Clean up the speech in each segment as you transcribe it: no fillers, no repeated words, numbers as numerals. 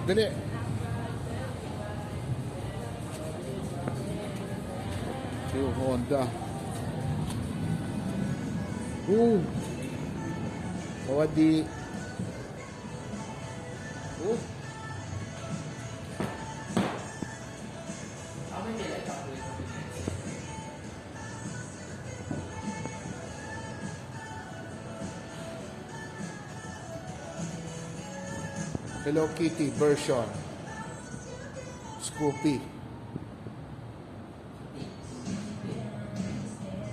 Dali. Yung Honda. Kawadi. Hello Kitty version. Scoopy.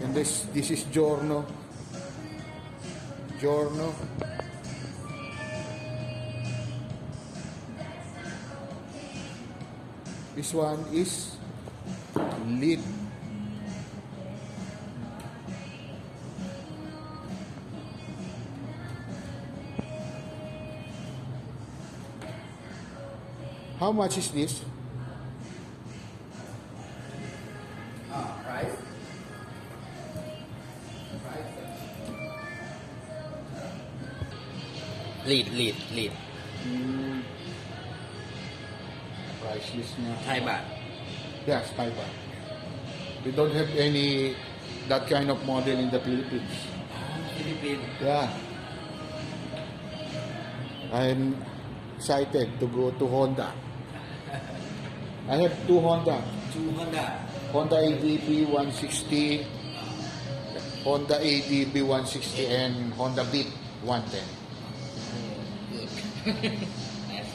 And this is Giorno. Giorno. This one is Lid. How much is this? Price? Lead. Price list niya. Thai baht. Yes, Thai baht. We don't have any that kind of model in the Philippines. Philippines. Yeah. I'm excited to go to Honda. I have two Honda. 200. Honda ADB 160, Honda ADB 160, and Honda Beat 110. Nice.